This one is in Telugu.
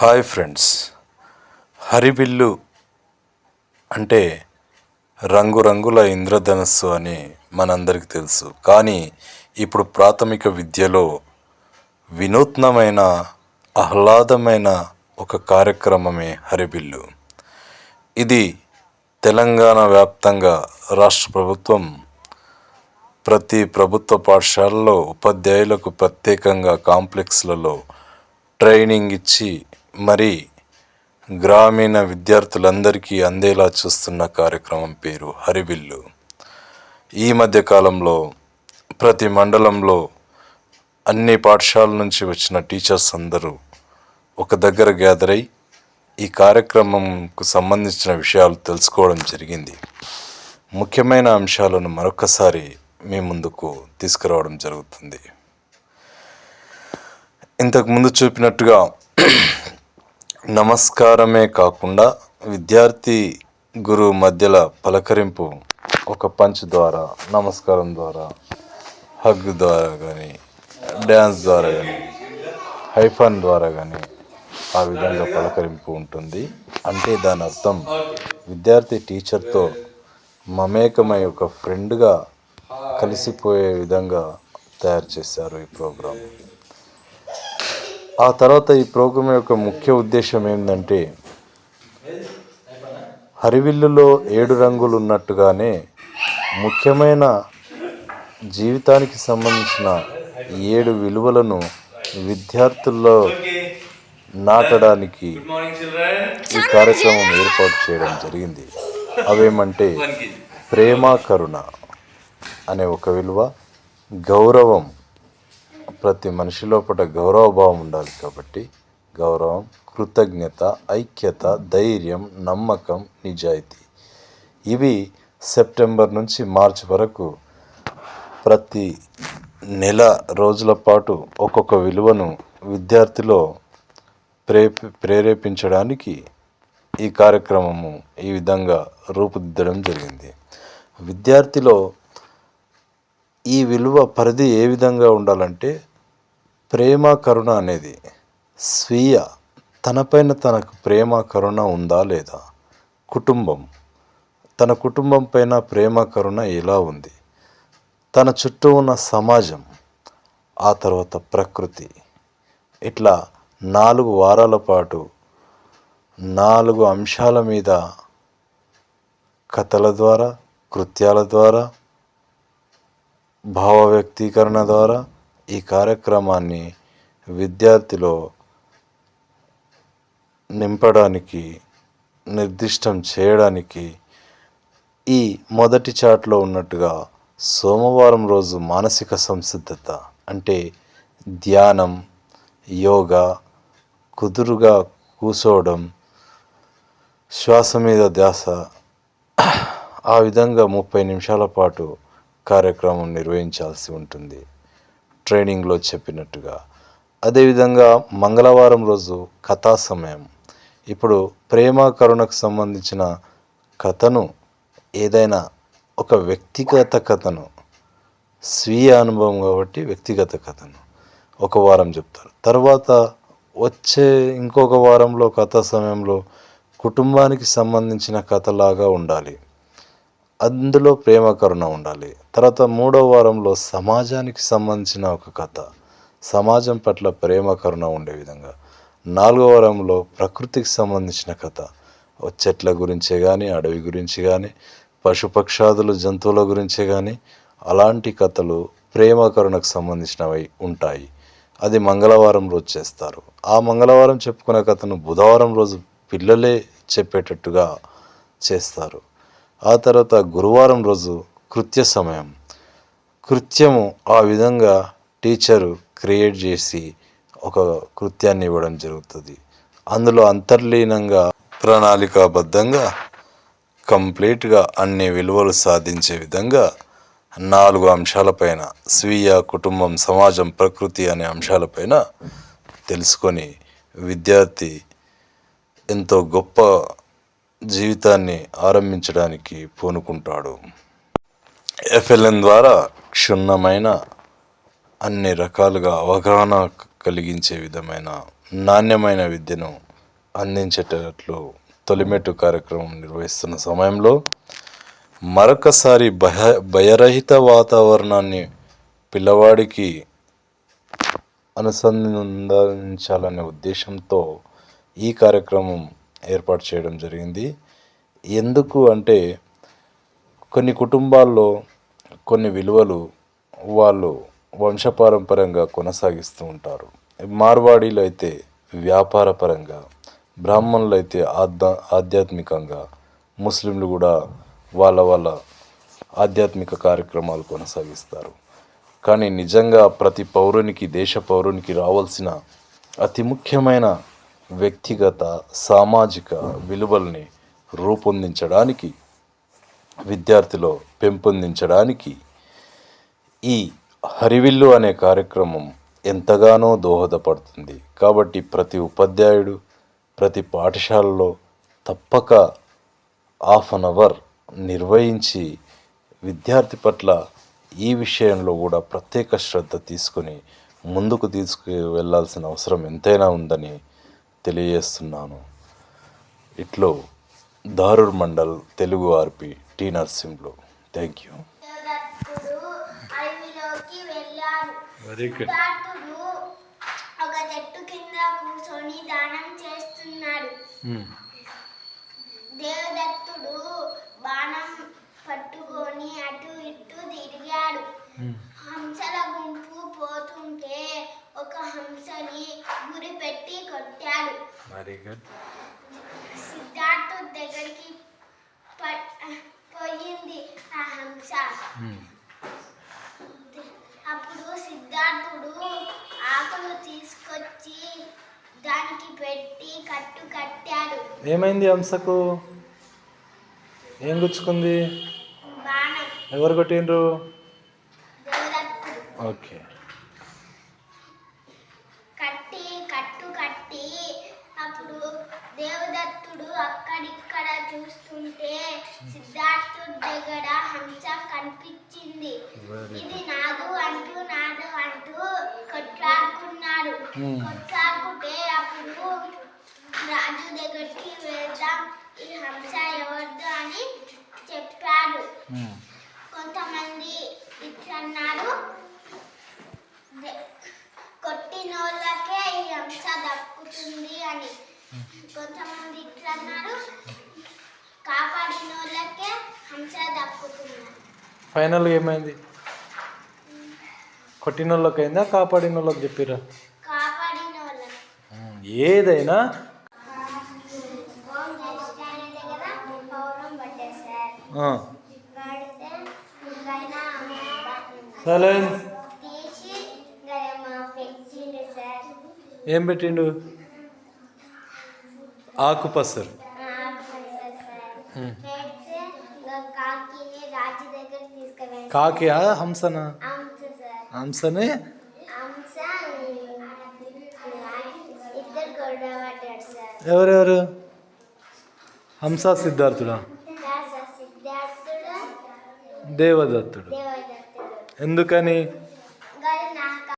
హాయ్ ఫ్రెండ్స్, హరివిల్లు అంటే రంగురంగుల ఇంద్రధనస్సు అని మనందరికీ తెలుసు. కానీ ఇప్పుడు ప్రాథమిక విద్యలో వినూత్నమైన ఆహ్లాదమైన ఒక కార్యక్రమమే హరివిల్లు. ఇది తెలంగాణ వ్యాప్తంగా రాష్ట్ర ప్రభుత్వం ప్రతి ప్రభుత్వ పాఠశాలలో ఉపాధ్యాయులకు ప్రత్యేకంగా కాంప్లెక్స్లలో ట్రైనింగ్ ఇచ్చి మరి గ్రామీణ విద్యార్థులందరికీ అందేలా చూస్తున్న కార్యక్రమం పేరు హరివిల్లు. ఈ మధ్య కాలంలో ప్రతి మండలంలో అన్ని పాఠశాలల నుంచి వచ్చిన టీచర్స్ అందరూ ఒక దగ్గర గ్యాదర్ అయి ఈ కార్యక్రమంకు సంబంధించిన విషయాలు తెలుసుకోవడం జరిగింది. ముఖ్యమైన అంశాలను మరొకసారి మీ ముందుకు తీసుకురావడం జరుగుతుంది. ఇంతకుముందు చూపినట్టుగా నమస్కారమే కాకుండా విద్యార్థి గురువు మధ్యలో పలకరింపు ఒక పంచ్ ద్వారా, నమస్కారం ద్వారా, హగ్ ద్వారా కానీ, డ్యాన్స్ ద్వారా కానీ, హైఫన్ ద్వారా కానీ ఆ విధంగా పలకరింపు ఉంటుంది. అంటే దాని అర్థం విద్యార్థి టీచర్తో మమేకమై ఒక ఫ్రెండ్గా కలిసిపోయే విధంగా తయారు చేశారు ఈ ప్రోగ్రాం. ఆ తర్వాత ఈ ప్రోగ్రాం యొక్క ముఖ్య ఉద్దేశం ఏంటంటే, హరివిల్లులో 7 రంగులు ఉన్నట్టుగానే ముఖ్యమైన జీవితానికి సంబంధించిన 7 విలువలను విద్యార్థుల్లో నాటడానికి ఈ కార్యక్రమం ఏర్పాటు చేయడం జరిగింది. అవేమంటే ప్రేమ, కరుణ అనే ఒక విలువ, గౌరవం, ప్రతి మనిషి లోపల గౌరవభావం ఉండాలి కాబట్టి గౌరవం, కృతజ్ఞత, ఐక్యత, ధైర్యం, నమ్మకం, నిజాయితీ. ఇవి సెప్టెంబర్ నుంచి మార్చి వరకు ప్రతి నెల రోజుల పాటు ఒక్కొక్క విలువను విద్యార్థిలో ప్రేరేపించడానికి ఈ కార్యక్రమము ఈ విధంగా రూపుదిద్దడం జరిగింది. విద్యార్థిలో ఈ విలువ పరిధి ఏ విధంగా ఉండాలంటే, ప్రేమ, కరుణ అనేది స్వీయ, తనపైన తనకు ప్రేమ, కరుణ ఉందా లేదా, కుటుంబం, తన కుటుంబం పైన ప్రేమ, కరుణ ఎలా ఉంది, తన చుట్టూ ఉన్న సమాజం, ఆ తర్వాత ప్రకృతి. ఇట్లా 4 వారాల పాటు 4 అంశాల మీద కథల ద్వారా, కృత్యాల ద్వారా, భావ వ్యక్తీకరణ ద్వారా ఈ కార్యక్రమాన్ని విద్యార్థిలో నింపడానికి, నిర్దిష్టం చేయడానికి ఈ మొదటి చాట్లో ఉన్నట్టుగా సోమవారం రోజు మానసిక సంసిద్ధత అంటే ధ్యానం, యోగా, కుదురుగా కూర్చోవడం, శ్వాస మీద ధ్యాస, ఆ విధంగా 30 నిమిషాల పాటు కార్యక్రమం నిర్వహించాల్సి ఉంటుంది ట్రైనింగ్లో చెప్పినట్టుగా. అదేవిధంగా మంగళవారం రోజు కథా సమయం. ఇప్పుడు ప్రేమ, కరుణకు సంబంధించిన కథను, ఏదైనా ఒక వ్యక్తిగత కథను, స్వీయ అనుభవం కాబట్టి వ్యక్తిగత కథను ఒక వారం చెప్తారు. తర్వాత వచ్చే ఇంకొక వారంలో కథా సమయంలో కుటుంబానికి సంబంధించిన కథలాగా ఉండాలి, అందులో ప్రేమ, కరుణ ఉండాలి. తర్వాత 3వ వారంలో సమాజానికి సంబంధించిన ఒక కథ, సమాజం పట్ల ప్రేమ, కరుణ ఉండే విధంగా. 4వ వారంలో ప్రకృతికి సంబంధించిన కథ, చెట్ల గురించే కానీ, అడవి గురించి కానీ, పశుపక్షాదులు, జంతువుల గురించే కానీ అలాంటి కథలు ప్రేమ, కరుణకు సంబంధించినవి ఉంటాయి. అది మంగళవారం రోజు చేస్తారు. ఆ మంగళవారం చెప్పుకునే కథను బుధవారం రోజు పిల్లలే చెప్పేటట్టుగా చేస్తారు. ఆ తర్వాత గురువారం రోజు కృత్య సమయం. కృత్యము ఆ విధంగా టీచరు క్రియేట్ చేసి ఒక కృత్యాన్ని ఇవ్వడం జరుగుతుంది. అందులో అంతర్లీనంగా ప్రణాళికాబద్ధంగా కంప్లీట్గా అన్ని విలువలు సాధించే విధంగా 4 అంశాలపైన, స్వీయ, కుటుంబం, సమాజం, ప్రకృతి అనే అంశాలపైన తెలుసుకొని విద్యార్థి ఎంతో గొప్ప జీవితాన్ని ఆరంభించడానికి పూనుకుంటాడు. FLN ద్వారా క్షుణ్ణమైన, అన్ని రకాలుగా అవగాహన కలిగించే విధమైన నాణ్యమైన విద్యను అందించేటట్లు తొలిమెట్టు కార్యక్రమం నిర్వహిస్తున్న సమయంలో మరొకసారి భయరహిత వాతావరణాన్ని పిల్లవాడికి అనుసంధానించాలనే ఉద్దేశంతో ఈ కార్యక్రమం ఏర్పాటు చేయడం జరిగింది. ఎందుకు అంటే కొన్ని కుటుంబాల్లో కొన్ని విలువలు వాళ్ళు వంశపారంపర్యంగా కొనసాగిస్తూ ఉంటారు. మార్వాడీలు అయితే వ్యాపారపరంగా, బ్రాహ్మణులు అయితే ఆధ్యాత్మికంగా, ముస్లింలు కూడా వాళ్ళ ఆధ్యాత్మిక కార్యక్రమాలు కొనసాగిస్తారు. కానీ నిజంగా ప్రతి పౌరునికి, దేశ పౌరునికి రావాల్సిన అతి ముఖ్యమైన వ్యక్తిగత సామాజిక విలువల్ని రూపొందించడానికి, విద్యార్థిలో పెంపొందించడానికి ఈ హరివిల్లు అనే కార్యక్రమం ఎంతగానో దోహదపడుతుంది. కాబట్టి ప్రతి ఉపాధ్యాయుడు ప్రతి పాఠశాలలో తప్పక 1/2 అవర్ నిర్వహించి విద్యార్థి పట్ల ఈ విషయంలో కూడా ప్రత్యేక శ్రద్ధ తీసుకొని ముందుకు వెళ్ళాల్సిన అవసరం ఎంతైనా ఉందని తెలియజేస్తున్నాను. ఇట్లో Darur mandal Telugu RP T Narsimhulu. Thank you. Very good. ఒక చెట్టు కింద కూర్చొని దానం చేస్తున్నాడు. దేవదత్తుడు బాణం పట్టుకొని అటు ఇటు తిరిగాడు. హంసల గుంపు పోతుంటే ఒక హంసని గురి పెట్టి కొట్టాడు. Very good. సిద్ధార్థుడి దగ్గరికి పోయింది ఆ హంస. అప్పుడు సిద్ధార్థుడు ఆకులు తీసుకొచ్చి దానికి పెట్టి కట్టాడు. ఏమైంది హంసకు? ఏం గుచ్చుకుంది? బాణం. ఎవరు కొట్టిండ్రు? దేవదత్తుడు. ఓకే. కట్టి అప్పుడు దేవదత్తుడు అక్కడిక్కడ చూస్తుంటే సిద్ధార్థుడి దగ్గర హంస కనిపించింది. ఇది నాదు అంటూ కొట్లాడుకున్నాడు. కొట్లాడుకుంటే అప్పుడు రాజు దగ్గరికి వెళ్దాం, ఈ హంస ఎవరిదో అని చెప్పాడు. కొంతమంది ఇట్లన్నారు, కొట్టినోళ్ళకే ఈ హంస దక్కుతుంది అని. కొంతమంది ఇట్లన్నారు, కాపాడినోళ్ళకే హంస దక్కుతుంది. ఫైనల్ ఏమైంది? కొట్టినోళ్ళకి అయిందా, కాపాడినోళ్ళకి చెప్పిరా? కాపాడినోళ్ళకి. ఏదైనా సైలెన్స్. ఏం పెట్టిండు? ఆకుపసరు. కాకి హంసనా? హంసనే. ఎవరెవరు? హంస సిద్ధార్థుడా? దేవదత్తుడు. ఎందుకని?